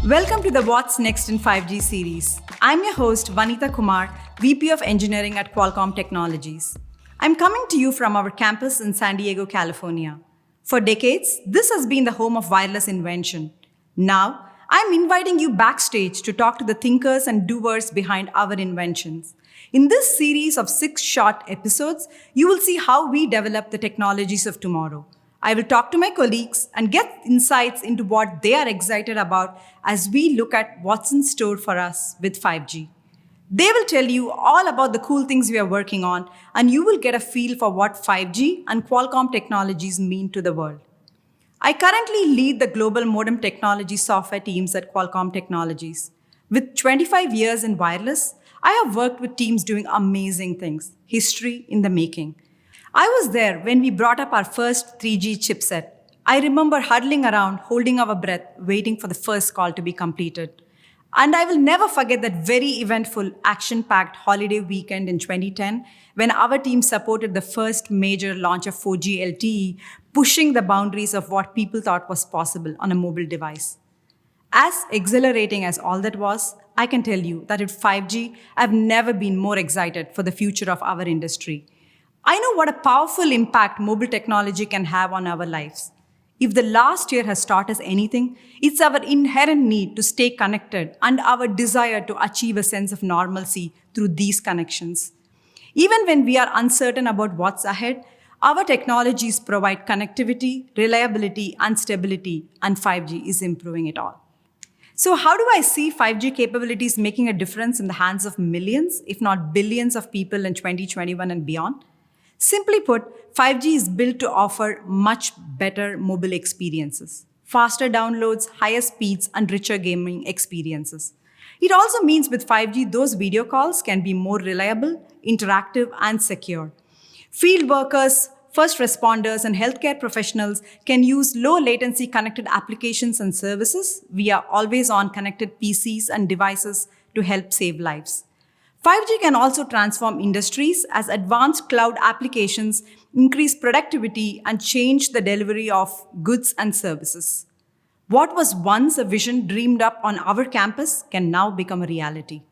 Welcome to the What's Next in 5G series. I'm your host, Vanita Kumar, VP of Engineering at Qualcomm Technologies. I'm coming to you from our campus in San Diego, California. For decades, this has been the home of wireless invention. Now, I'm inviting you backstage to talk to the thinkers and doers behind our inventions. In this series of 6 short episodes, you will see how we develop the technologies of tomorrow. I will talk to my colleagues and get insights into what they are excited about as we look at what's in store for us with 5G. They will tell you all about the cool things we are working on, and you will get a feel for what 5G and Qualcomm technologies mean to the world. I currently lead the global modem technology software teams at Qualcomm Technologies. With 25 years in wireless, I have worked with teams doing amazing things, history in the making. I was there when we brought up our first 3G chipset. I remember huddling around, holding our breath, waiting for the first call to be completed. And I will never forget that very eventful, action-packed holiday weekend in 2010 when our team supported the first major launch of 4G LTE, pushing the boundaries of what people thought was possible on a mobile device. As exhilarating as all that was, I can tell you that with 5G, I've never been more excited for the future of our industry. I know what a powerful impact mobile technology can have on our lives. If the last year has taught us anything, it's our inherent need to stay connected and our desire to achieve a sense of normalcy through these connections. Even when we are uncertain about what's ahead, our technologies provide connectivity, reliability, and stability, and 5G is improving it all. So how do I see 5G capabilities making a difference in the hands of millions, if not billions of people in 2021 and beyond? Simply put, 5G is built to offer much better mobile experiences, faster downloads, higher speeds, and richer gaming experiences. It also means with 5G, those video calls can be more reliable, interactive, and secure. Field workers, first responders, and healthcare professionals can use low latency connected applications and services via always-on connected PCs and devices to help save lives. 5G can also transform industries as advanced cloud applications increase productivity and change the delivery of goods and services. What was once a vision dreamed up on our campus can now become a reality.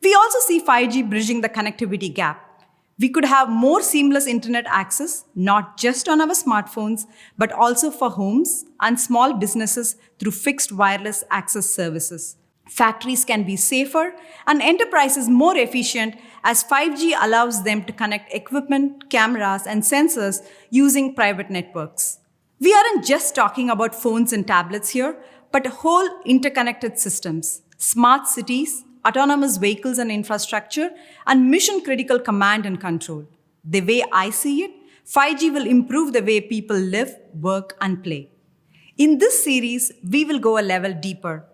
We also see 5G bridging the connectivity gap. We could have more seamless internet access, not just on our smartphones, but also for homes and small businesses through fixed wireless access services. Factories can be safer and enterprises more efficient as 5G allows them to connect equipment, cameras, and sensors using private networks. We aren't just talking about phones and tablets here, but whole interconnected systems, smart cities, autonomous vehicles and infrastructure, and mission-critical command and control. The way I see it, 5G will improve the way people live, work, and play. In this series, we will go a level deeper,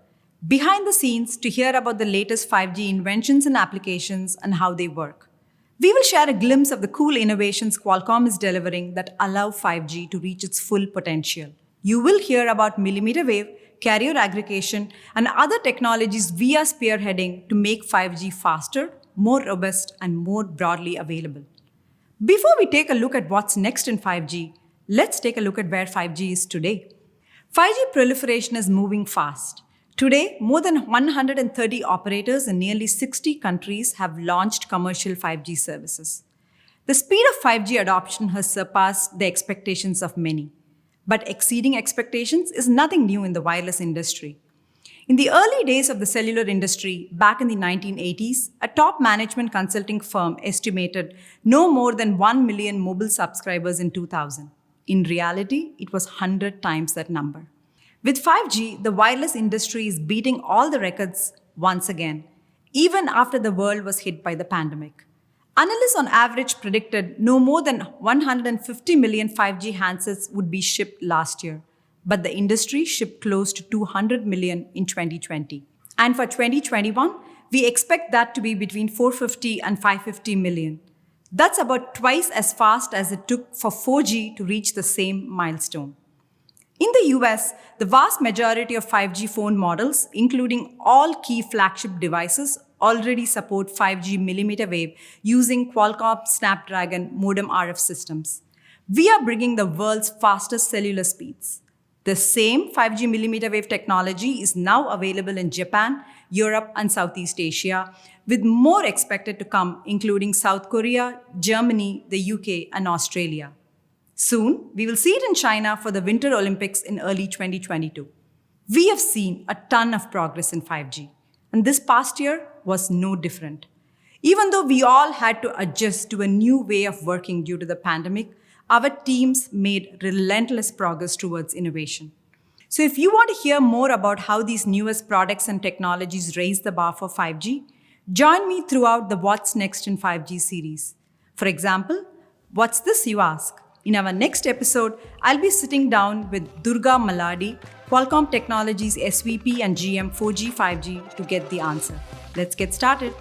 behind the scenes to hear about the latest 5G inventions and applications and how they work. We will share a glimpse of the cool innovations Qualcomm is delivering that allow 5G to reach its full potential. You will hear about millimeter wave, carrier aggregation, and other technologies we are spearheading to make 5G faster, more robust, and more broadly available. Before we take a look at what's next in 5G, let's take a look at where 5G is today. 5G proliferation is moving fast. Today, more than 130 operators in nearly 60 countries have launched commercial 5G services. The speed of 5G adoption has surpassed the expectations of many. But exceeding expectations is nothing new in the wireless industry. In the early days of the cellular industry, back in the 1980s, a top management consulting firm estimated no more than 1 million mobile subscribers in 2000. In reality, it was 100 times that number. With 5G, the wireless industry is beating all the records once again, even after the world was hit by the pandemic. Analysts on average predicted no more than 150 million 5G handsets would be shipped last year, but the industry shipped close to 200 million in 2020. And for 2021, we expect that to be between 450 and 550 million. That's about twice as fast as it took for 4G to reach the same milestone. In the US, the vast majority of 5G phone models, including all key flagship devices, already support 5G millimeter wave using Qualcomm Snapdragon modem RF systems. We are bringing the world's fastest cellular speeds. The same 5G millimeter wave technology is now available in Japan, Europe, and Southeast Asia, with more expected to come, including South Korea, Germany, the UK, and Australia. Soon, we will see it in China for the Winter Olympics in early 2022. We have seen a ton of progress in 5G, and this past year was no different. Even though we all had to adjust to a new way of working due to the pandemic, our teams made relentless progress towards innovation. So if you want to hear more about how these newest products and technologies raise the bar for 5G, join me throughout the What's Next in 5G series. For example, what's this, you ask? In our next episode, I'll be sitting down with Durga Maladi, Qualcomm Technologies SVP and GM 4G 5G, to get the answer. Let's get started.